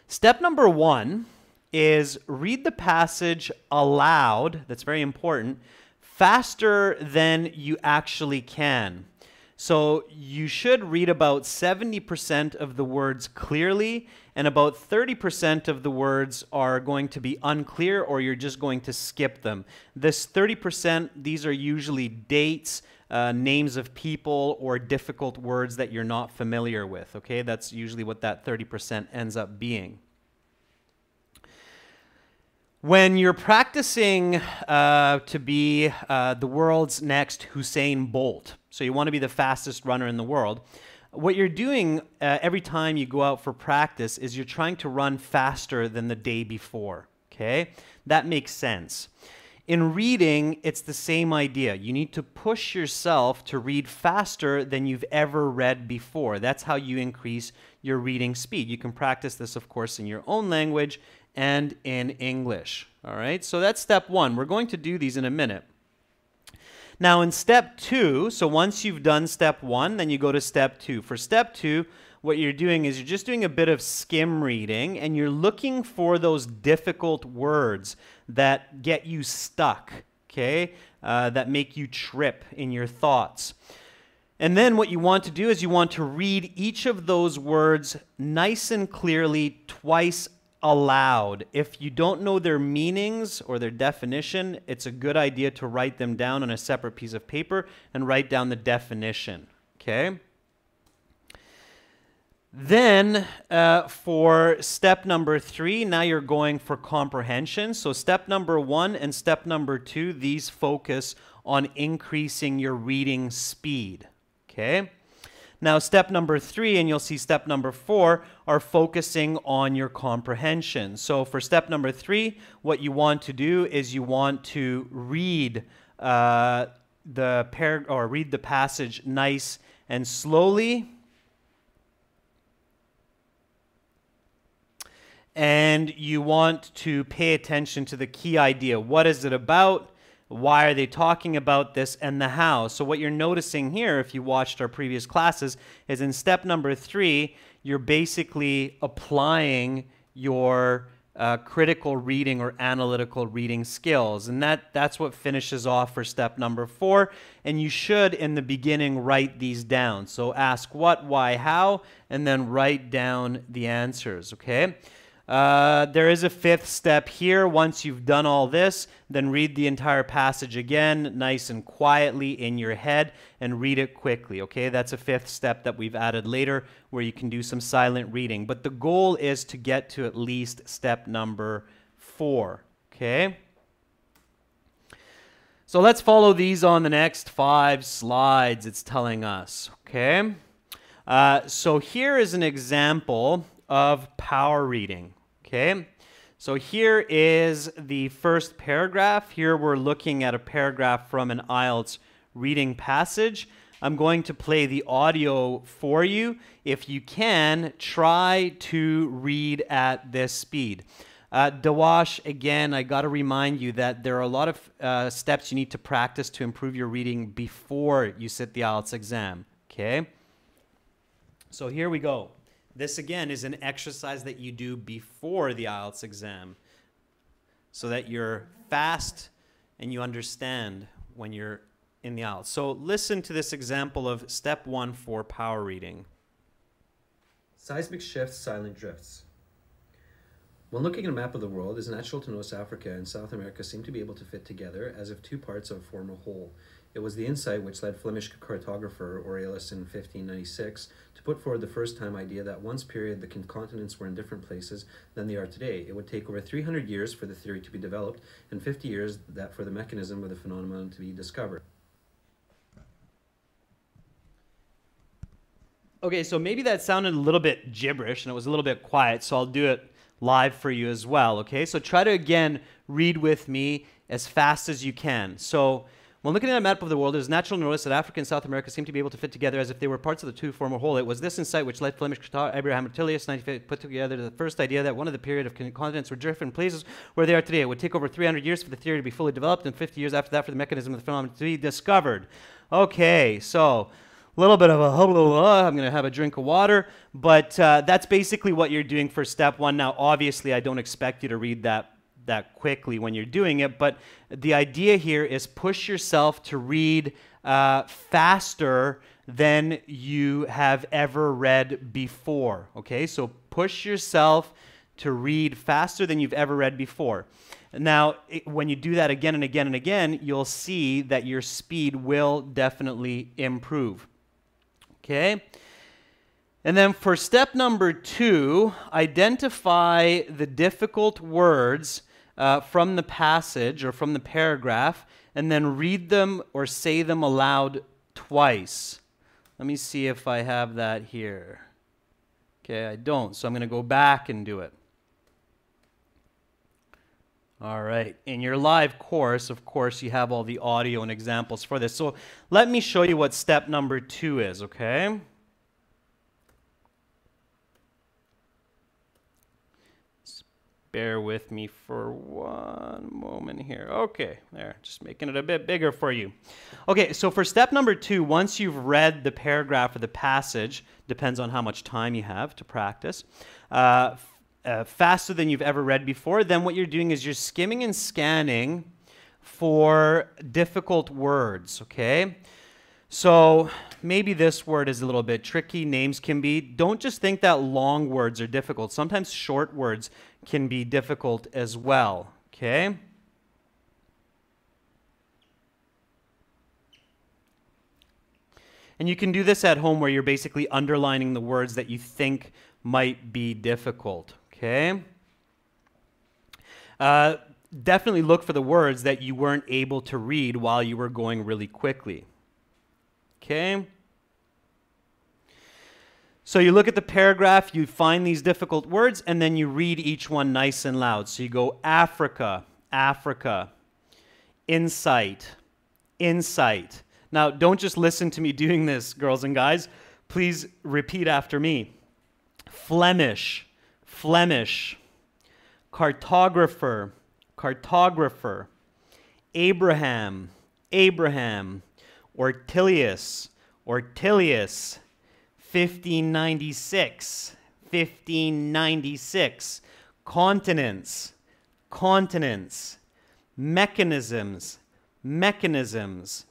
Step number 1 is read the passage aloud, that's very important, faster than you actually can. So you should read about 70% of the words clearly, and about 30% of the words are going to be unclear, or you're just going to skip them. This 30%, these are usually dates, names of people, or difficult words that you're not familiar with, okay? That's usually what that 30% ends up being. When you're practicing to be the world's next Usain Bolt, so you want to be the fastest runner in the world, what you're doing every time you go out for practice is you're trying to run faster than the day before, okay? That makes sense. In reading, it's the same idea. You need to push yourself to read faster than you've ever read before. That's how you increase your reading speed. You can practice this, of course, in your own language and in English. All right, so that's step one. We're going to do these in a minute. Now in step two, so once you've done step one, then you go to step two. For step two, what you're doing is you're just doing a bit of skim reading, and you're looking for those difficult words that get you stuck, okay, that make you trip in your thoughts. And then what you want to do is you want to read each of those words nice and clearly twice aloud. If you don't know their meanings or their definition, it's a good idea to write them down on a separate piece of paper and write down the definition, okay? Then for step number three, now you're going for comprehension. So step number one and step number two, these focus on increasing your reading speed, okay? Now step number three, and you'll see step number four, are focusing on your comprehension. So for step number three, what you want to do is you want to read read the passage nice and slowly. And you want to pay attention to the key idea. What is it about? Why are they talking about this? And the how. So what you're noticing here, if you watched our previous classes, is in step number three, you're basically applying your critical reading or analytical reading skills. And that's what finishes off for step number four. And you should, in the beginning, write these down. So ask what, why, how, and then write down the answers, okay? There is a fifth step here. Once you've done all this, then read the entire passage again, nice and quietly in your head, and read it quickly, okay? That's a fifth step that we've added later where you can do some silent reading. But the goal is to get to at least step number four, okay? So let's follow these on the next 5 slides, it's telling us, okay? So here is an example of power reading, okay? So here is the first paragraph. Here we're looking at a paragraph from an IELTS reading passage. I'm going to play the audio for you. If you can, try to read at this speed. Dawash, again, I got to remind you that there are a lot of steps you need to practice to improve your reading before you sit the IELTS exam, okay? So here we go. This, again, is an exercise that you do before the IELTS exam so that you're fast and you understand when you're in the IELTS. So listen to this example of step 1 for power reading. Seismic shifts, silent drifts. When looking at a map of the world, it is natural to notice Africa and South America seem to be able to fit together as if two parts of form a whole. It was the insight which led Flemish cartographer Aurelius in 1596 to put forward the first-time idea that once period the continents were in different places than they are today. It would take over 300 years for the theory to be developed and 50 years that for the mechanism of the phenomenon to be discovered. Okay, so maybe that sounded a little bit gibberish and it was a little bit quiet, so I'll do it live for you as well, okay? So try to, again, read with me as fast as you can. So when looking at a map of the world, it is natural to notice that Africa and South America seem to be able to fit together as if they were parts of the two form a whole. It was this insight which led Flemish Abraham Ortelius put together the first idea that one of the period of continents were different places where they are today. It would take over 300 years for the theory to be fully developed and 50 years after that for the mechanism of the phenomenon to be discovered. Okay, so a little bit of a I'm going to have a drink of water, but that's basically what you're doing for step 1. Now, obviously, I don't expect you to read that quickly when you're doing it, but the idea here is push yourself to read faster than you have ever read before. Okay, so push yourself to read faster than you've ever read before. Now, when you do that again and again and again, you'll see that your speed will definitely improve. Okay? And then for step number 2, identify the difficult words from the passage or from the paragraph, and then read them or say them aloud twice. Let me see if I have that here. Okay, I don't, so I'm going to go back and do it. All right, in your live course, of course, you have all the audio and examples for this. So let me show you what step number 2 is, okay? Just bear with me for one moment here. Okay, there, just making it a bit bigger for you. Okay, so for step number 2, once you've read the paragraph or the passage, depends on how much time you have to practice, faster than you've ever read before, then what you're doing is you're skimming and scanning for difficult words, okay? So maybe this word is a little bit tricky. Names can be. Don't just think that long words are difficult. Sometimes short words can be difficult as well, okay? And you can do this at home where you're basically underlining the words that you think might be difficult. Okay. Definitely look for the words that you weren't able to read while you were going really quickly. Okay. So you look at the paragraph, you find these difficult words, and then you read each one nice and loud. So you go Africa, Africa, insight, insight. Now, don't just listen to me doing this, girls and guys. Please repeat after me. Flemish, Flemish, cartographer, cartographer, Abraham, Abraham, Ortelius, Ortelius, 1596, 1596, continents, continents, mechanisms, mechanisms,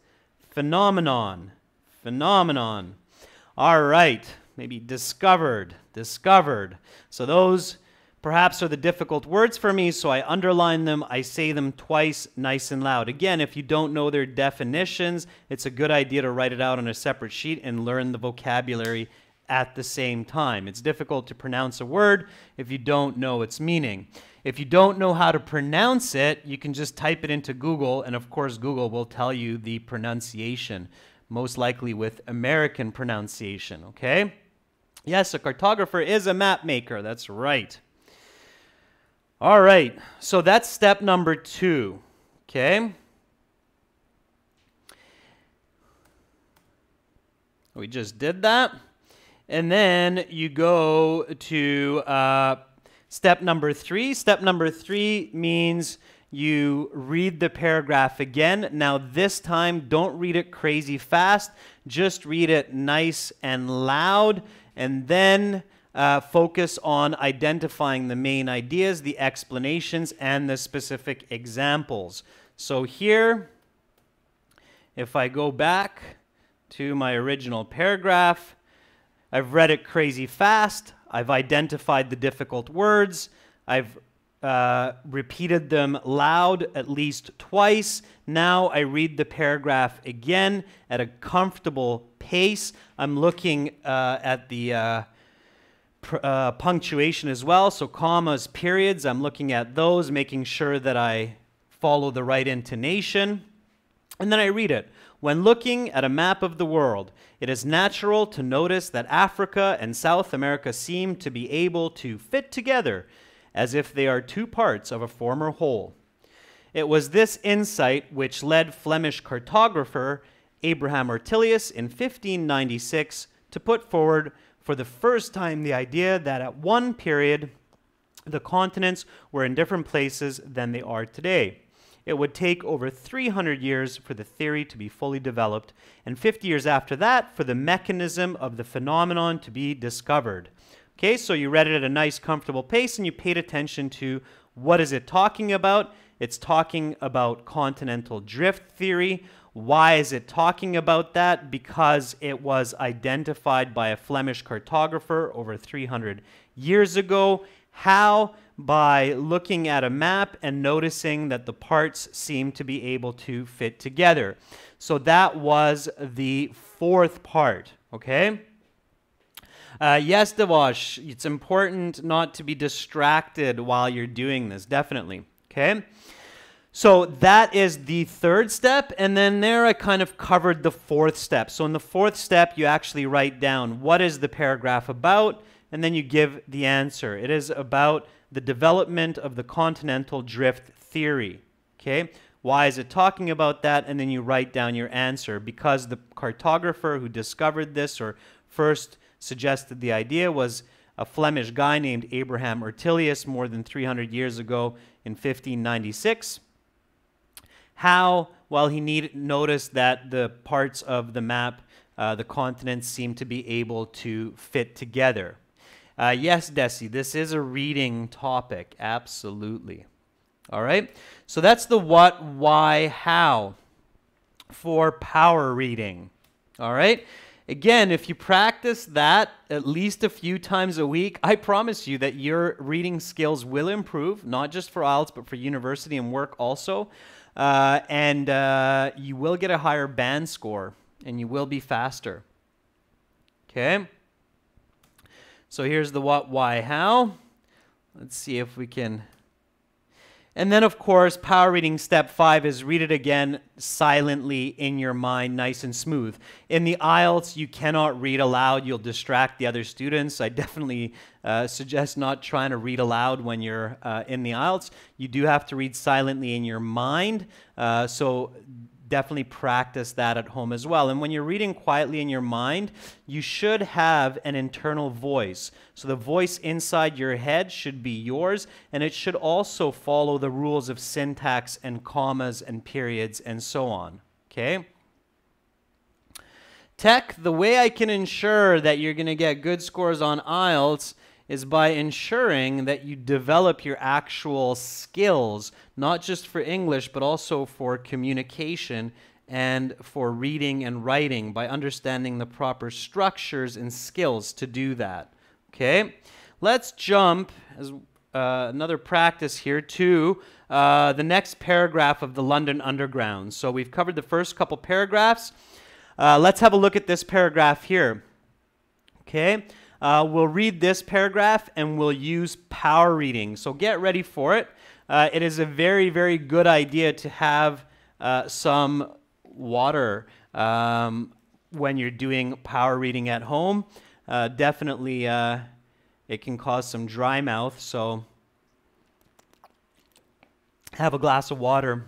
phenomenon, phenomenon. All right. Maybe discovered, discovered. So those perhaps are the difficult words for me, so I underline them, I say them twice, nice and loud. Again, if you don't know their definitions, it's a good idea to write it out on a separate sheet and learn the vocabulary at the same time. It's difficult to pronounce a word if you don't know its meaning. If you don't know how to pronounce it, you can just type it into Google, and of course Google will tell you the pronunciation, most likely with American pronunciation, okay? Yes, a cartographer is a map maker. That's right. All right. So that's step number 2. Okay. We just did that. And then you go to step number 3. Step number 3 means you read the paragraph again. Now this time, don't read it crazy fast. Just read it nice and loud. And then focus on identifying the main ideas, the explanations, and the specific examples. So here, if I go back to my original paragraph, I've read it crazy fast. I've identified the difficult words. I've repeated them loud at least twice. Now I read the paragraph again at a comfortable pace. I'm looking at the punctuation as well, so commas, periods, I'm looking at those, making sure that I follow the right intonation. And then I read it. When looking at a map of the world, it is natural to notice that Africa and South America seem to be able to fit together as if they are two parts of a former whole. It was this insight which led Flemish cartographer Abraham Ortelius in 1596 to put forward for the first time the idea that at one period the continents were in different places than they are today. It would take over 300 years for the theory to be fully developed, and 50 years after that for the mechanism of the phenomenon to be discovered. Okay, so you read it at a nice, comfortable pace, and you paid attention to what is it talking about. It's talking about continental drift theory. Why is it talking about that? Because it was identified by a Flemish cartographer over 300 years ago. How? By looking at a map and noticing that the parts seem to be able to fit together. So that was the fourth part, okay? Yes, Devosh, it's important not to be distracted while you're doing this, definitely, okay? So that is the third step, and then there I kind of covered the fourth step. So in the fourth step, you actually write down what is the paragraph about, and then you give the answer. It is about the development of the continental drift theory, okay? Why is it talking about that? And then you write down your answer, because the cartographer who discovered this or first suggested the idea was a Flemish guy named Abraham Ortelius more than 300 years ago in 1596. How? Well, he noticed that the parts of the map, the continents, seem to be able to fit together. Yes, Desi, this is a reading topic, absolutely. All right, so that's the what, why, how for power reading. All right, again, if you practice that at least a few times a week, I promise you that your reading skills will improve, not just for IELTS, but for university and work also. And you will get a higher band score, and you will be faster. Okay? So here's the what, why, how. Let's see if we can... And then, of course, power reading step 5 is read it again silently in your mind, nice and smooth. In the IELTS, you cannot read aloud. You'll distract the other students. I definitely suggest not trying to read aloud when you're in the IELTS. You do have to read silently in your mind, so definitely practice that at home as well. And when you're reading quietly in your mind, you should have an internal voice. So the voice inside your head should be yours, and it should also follow the rules of syntax and commas and periods and so on. Okay? Tech, the way I can ensure that you're going to get good scores on IELTS is by ensuring that you develop your actual skills, not just for English, but also for communication and for reading and writing, by understanding the proper structures and skills to do that. Okay? Let's jump, as another practice here, to the next paragraph of the London Underground. So we've covered the first couple paragraphs. Let's have a look at this paragraph here. Okay? We'll read this paragraph and we'll use power reading. So get ready for it. It is a very, very good idea to have some water when you're doing power reading at home. Definitely it can cause some dry mouth, so have a glass of water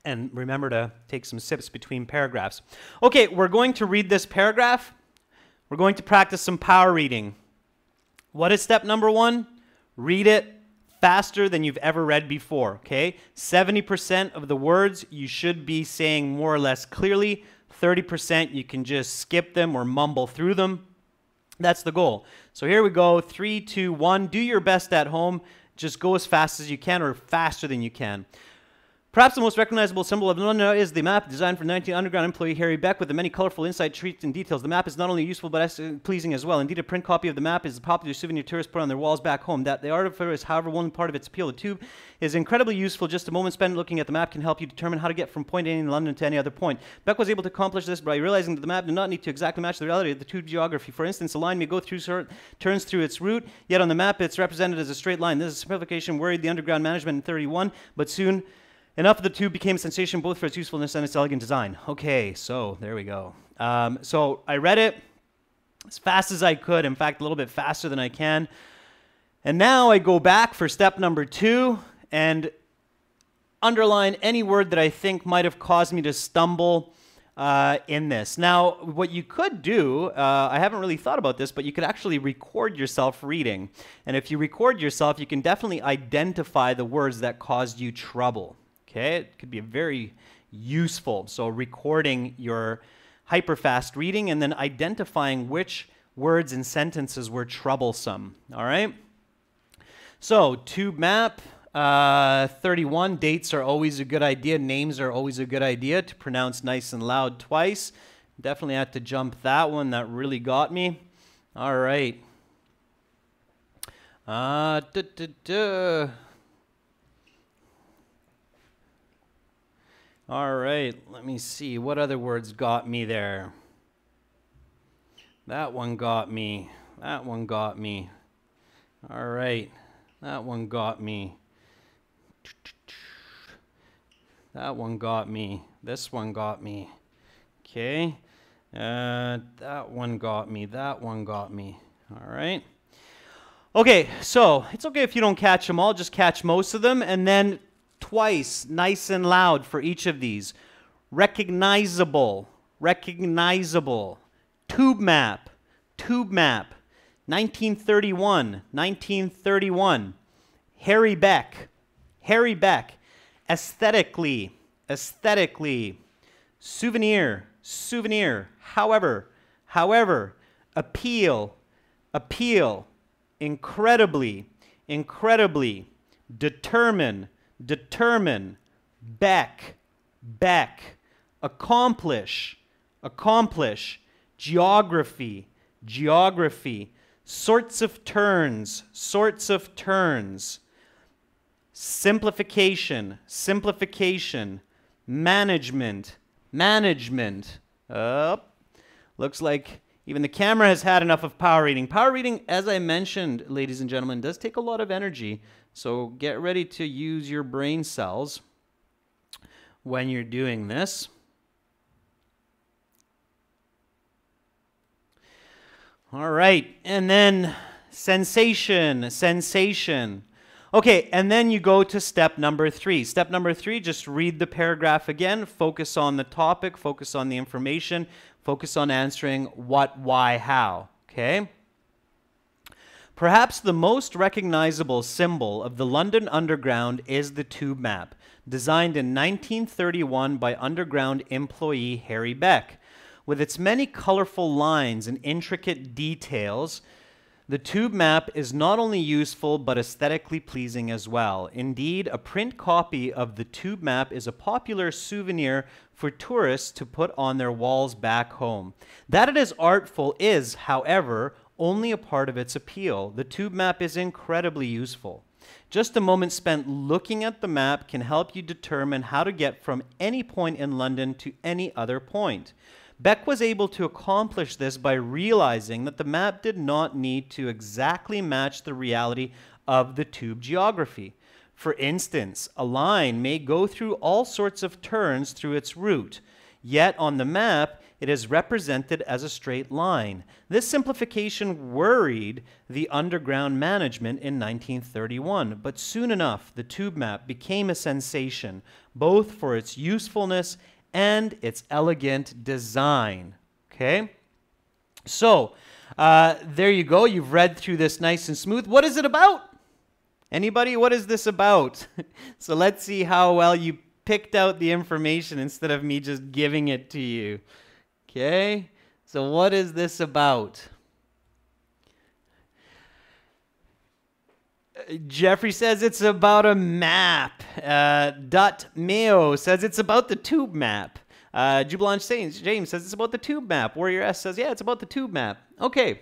and remember to take some sips between paragraphs. Okay, we're going to read this paragraph. We're going to practice some power reading. What is step number 1? Read it faster than you've ever read before, okay? 70% of the words you should be saying more or less clearly. 30% you can just skip them or mumble through them. That's the goal. So here we go. 3, 2, 1. Do your best at home. Just go as fast as you can or faster than you can. Perhaps the most recognizable symbol of London is the map designed for 19 Underground employee Harry Beck with the many colorful inside treats and details. The map is not only useful but pleasing as well. Indeed, a print copy of the map is a popular souvenir tourists put on their walls back home. That the artifact is, however, one part of its appeal. The tube is incredibly useful. Just a moment spent looking at the map can help you determine how to get from point A in London to any other point. Beck was able to accomplish this by realizing that the map did not need to exactly match the reality of the tube geography. For instance, a line may go through turns through its route, yet on the map it's represented as a straight line. This simplification worried the Underground management in 31, but soon enough of the tube became a sensation both for its usefulness and its elegant design. Okay, so there we go. So I read it as fast as I could, in fact, a little bit faster than I can. And now I go back for step number 2 and underline any word that I think might have caused me to stumble in this. Now, what you could do, I haven't really thought about this, but you could actually record yourself reading. And if you record yourself, you can definitely identify the words that caused you trouble. Okay, it could be very useful. So recording your hyperfast reading and then identifying which words and sentences were troublesome. All right. So tube map, 31, dates are always a good idea. Names are always a good idea to pronounce nice and loud twice. Definitely had to jump that one. That really got me. All right. All right, let me see. What other words got me there? That one got me. That one got me. All right, that one got me. That one got me. This one got me. Okay. That one got me. That one got me. All right. Okay, so it's okay if you don't catch them all, just catch most of them, and then twice, nice and loud for each of these. Recognizable, recognizable. Tube map, tube map. 1931, 1931. Harry Beck, Harry Beck. Aesthetically, aesthetically. Souvenir, souvenir. However, however. Appeal, appeal. Incredibly, incredibly. Determine, determine. Beck, beck. Accomplish, accomplish. Geography, geography. Sorts of turns, sorts of turns. Simplification, simplification. Management, management. Looks like even the camera has had enough of power reading. Power reading, as I mentioned, ladies and gentlemen, does take a lot of energy. So get ready to use your brain cells when you're doing this. All right, and then sensation, sensation. Okay, and then you go to step number 3. Step number 3, just read the paragraph again, focus on the topic, focus on the information, focus on answering what, why, how, okay? Perhaps the most recognizable symbol of the London Underground is the tube map, designed in 1931 by Underground employee Harry Beck. With its many colorful lines and intricate details, the tube map is not only useful but aesthetically pleasing as well. Indeed, a print copy of the tube map is a popular souvenir for tourists to put on their walls back home. That it is artful is, however, only a part of its appeal. The tube map is incredibly useful. Just a moment spent looking at the map can help you determine how to get from any point in London to any other point. Beck was able to accomplish this by realizing that the map did not need to exactly match the reality of the tube geography. For instance, a line may go through all sorts of turns through its route, yet on the map it is represented as a straight line. This simplification worried the Underground management in 1931, but soon enough the tube map became a sensation, both for its usefulness and its elegant design. Okay? So, there you go. You've read through this nice and smooth. What is it about? Anybody? What is this about? So let's see how well you picked out the information instead of me just giving it to you. Okay? So what is this about? Jeffrey says it's about a map. Dut Mayo says it's about the tube map. Jubilant James says it's about the tube map. Warrior S says, yeah, it's about the tube map. Okay.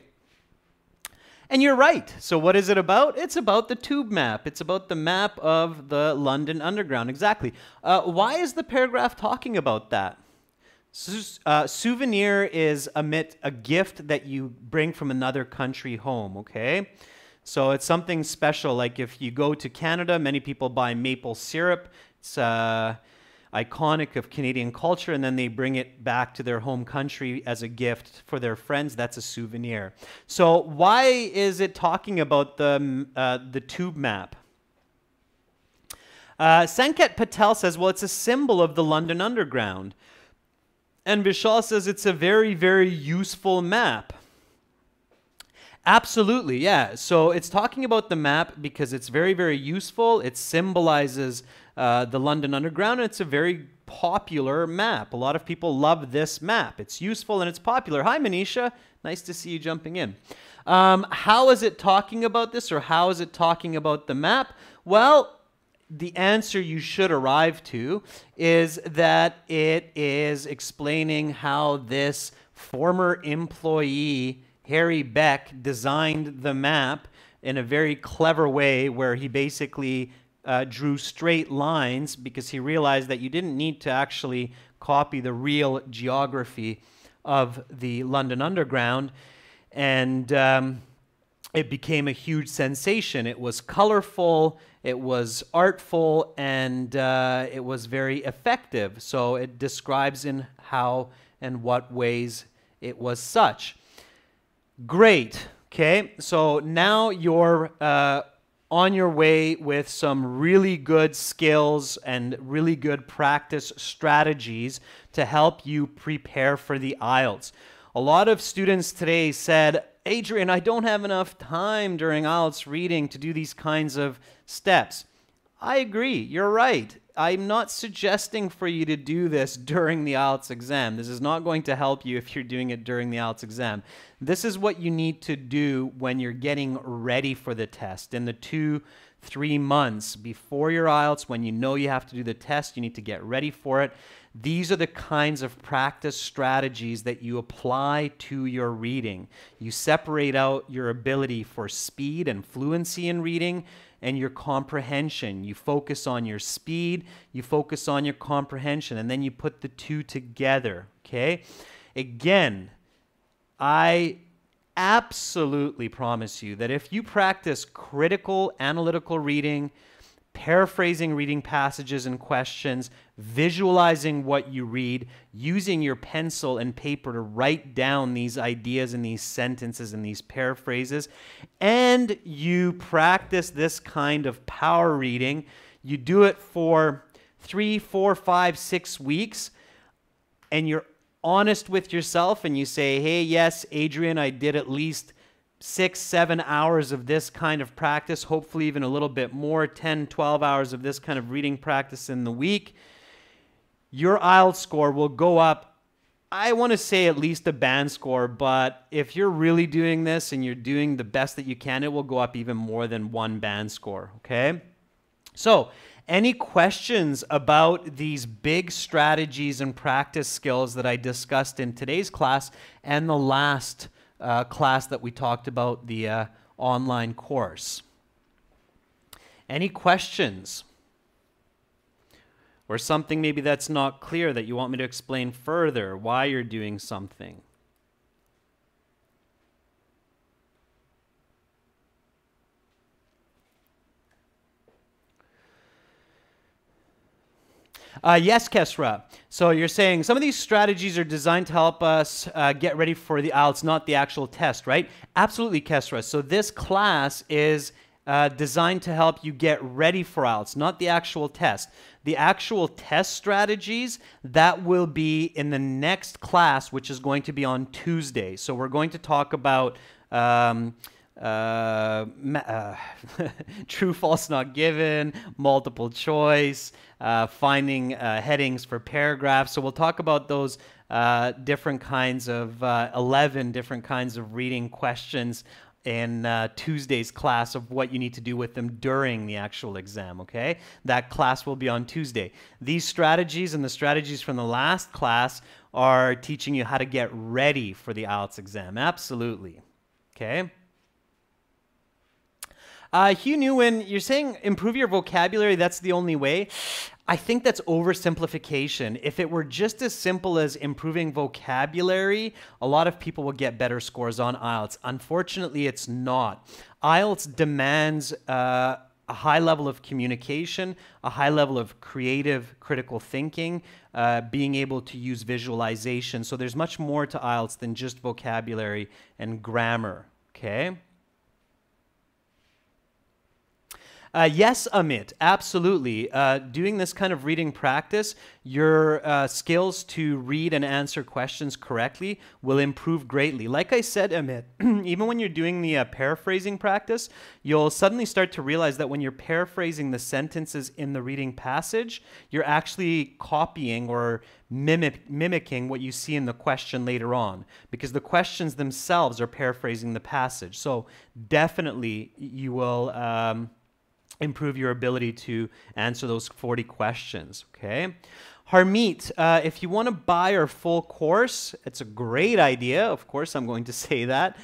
And you're right. So what is it about? It's about the tube map. It's about the map of the London Underground. Exactly. Why is the paragraph talking about that? Souvenir is a gift that you bring from another country home, okay? So it's something special, like if you go to Canada, many people buy maple syrup. It's iconic of Canadian culture, and then they bring it back to their home country as a gift for their friends. That's a souvenir. So why is it talking about the tube map? Sanket Patel says, well, it's a symbol of the London Underground. And Vishal says it's a very, very useful map. Absolutely, yeah. So it's talking about the map because it's very, very useful. It symbolizes the London Underground, and it's a very popular map. A lot of people love this map. It's useful and it's popular. Hi, Manisha. Nice to see you jumping in. How is it talking about this, or how is it talking about the map? Well, the answer you should arrive to is that it is explaining how this former employee, Harry Beck, designed the map in a very clever way where he basically drew straight lines because he realized that you didn't need to actually copy the real geography of the London Underground. And it became a huge sensation. It was colorful, it was artful, and it was very effective. So it describes in how and what ways it was such. Great. Okay, so now you're on your way with some really good skills and really good practice strategies to help you prepare for the IELTS. A lot of students today said, Adrian, I don't have enough time during IELTS reading to do these kinds of steps. I agree, you're right. I'm not suggesting for you to do this during the IELTS exam. This is not going to help you if you're doing it during the IELTS exam. This is what you need to do when you're getting ready for the test. In the 2-3 months before your IELTS, when you know you have to do the test, you need to get ready for it. These are the kinds of practice strategies that you apply to your reading. You separate out your ability for speed and fluency in reading and your comprehension. You focus on your speed, you focus on your comprehension, and then you put the two together, okay? Again, I absolutely promise you that if you practice critical analytical reading, paraphrasing reading passages and questions, visualizing what you read, using your pencil and paper to write down these ideas and these sentences and these paraphrases, and you practice this kind of power reading, you do it for 3, 4, 5, 6 weeks, and you're honest with yourself and you say, hey, yes, Adrian, I did at least 6-7 hours of this kind of practice, hopefully even a little bit more, 10-12 hours of this kind of reading practice in the week, your IELTS score will go up, I want to say at least a band score, but if you're really doing this and you're doing the best that you can, it will go up even more than 1 band score, okay? So, any questions about these big strategies and practice skills that I discussed in today's class and the last class that we talked about, the online course? Any questions? Or something maybe that's not clear that you want me to explain further, why you're doing something? Yes, Kesra. So you're saying some of these strategies are designed to help us get ready for the IELTS, not the actual test, right? Absolutely, Kesra. So this class is designed to help you get ready for IELTS, not the actual test. The actual test strategies, that will be in the next class, which is going to be on Tuesday. So we're going to talk about true, false, not given, multiple choice, finding headings for paragraphs. So we'll talk about those different kinds of 11 different kinds of reading questions in Tuesday's class of what you need to do with them during the actual exam, okay? That class will be on Tuesday. These strategies and the strategies from the last class are teaching you how to get ready for the IELTS exam. Absolutely, okay? Hugh Nguyen, you're saying improve your vocabulary, that's the only way. I think that's oversimplification. If it were just as simple as improving vocabulary, a lot of people will get better scores on IELTS. Unfortunately, it's not. IELTS demands a high level of communication, a high level of creative, critical thinking, being able to use visualization. So there's much more to IELTS than just vocabulary and grammar, okay? Yes, Amit, absolutely. Doing this kind of reading practice, your skills to read and answer questions correctly will improve greatly. Like I said, Amit, even when you're doing the paraphrasing practice, you'll suddenly start to realize that when you're paraphrasing the sentences in the reading passage, you're actually copying or mimicking what you see in the question later on, because the questions themselves are paraphrasing the passage. So definitely you will improve your ability to answer those 40 questions, okay? Harmeet, if you want to buy our full course, it's a great idea. Of course, I'm going to say that.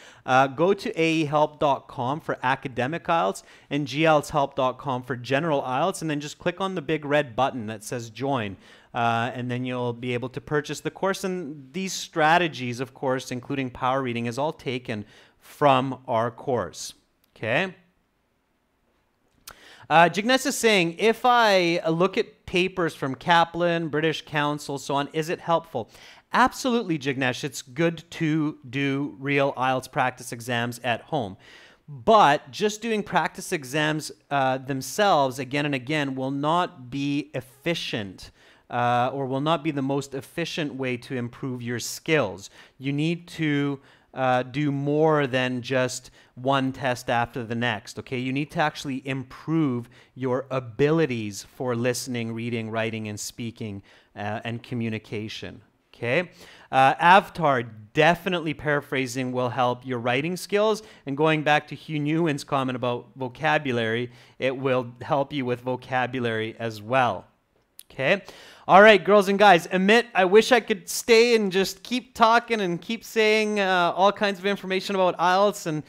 Go to aehelp.com for academic IELTS and glshelp.com for general IELTS, and then just click on the big red button that says join. And then you'll be able to purchase the course. And these strategies, of course, including power reading, is all taken from our course, okay? Jignesh is saying, if I look at papers from Kaplan, British Council, so on, is it helpful? Absolutely, Jignesh. It's good to do real IELTS practice exams at home. But just doing practice exams themselves again and again will not be efficient or will not be the most efficient way to improve your skills. You need to do more than just one test after the next, okay? You need to actually improve your abilities for listening, reading, writing, and speaking and communication, okay? Avatar, definitely paraphrasing will help your writing skills. And going back to Hugh Nguyen's comment about vocabulary, it will help you with vocabulary as well, okay? All right, girls and guys, Amit, I wish I could stay and just keep talking and keep saying all kinds of information about IELTS and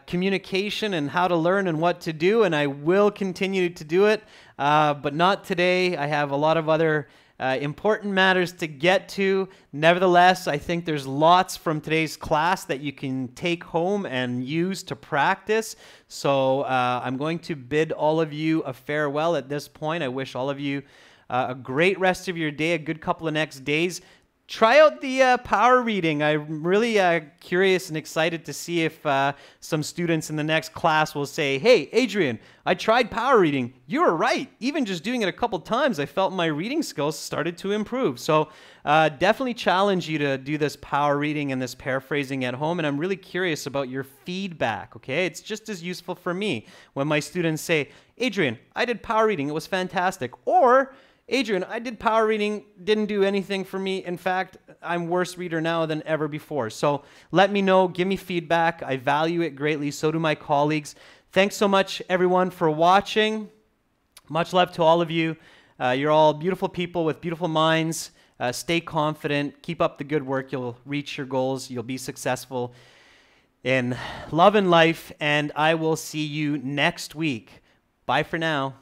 communication and how to learn and what to do, and I will continue to do it, but not today. I have a lot of other important matters to get to. Nevertheless, I think there's lots from today's class that you can take home and use to practice. So I'm going to bid all of you a farewell at this point. I wish all of you a great rest of your day, a good couple of next days. Try out the power reading. I'm really curious and excited to see if some students in the next class will say, hey, Adrian, I tried power reading. You were right. Even just doing it a couple times, I felt my reading skills started to improve. So definitely challenge you to do this power reading and this paraphrasing at home. And I'm really curious about your feedback, okay? It's just as useful for me when my students say, Adrian, I did power reading. It was fantastic. Or, Adrian, I did power reading, didn't do anything for me. In fact, I'm worse reader now than ever before. So let me know, give me feedback. I value it greatly. So do my colleagues. Thanks so much, everyone, for watching. Much love to all of you. You're all beautiful people with beautiful minds. Stay confident. Keep up the good work. You'll reach your goals. You'll be successful in love and life. And I will see you next week. Bye for now.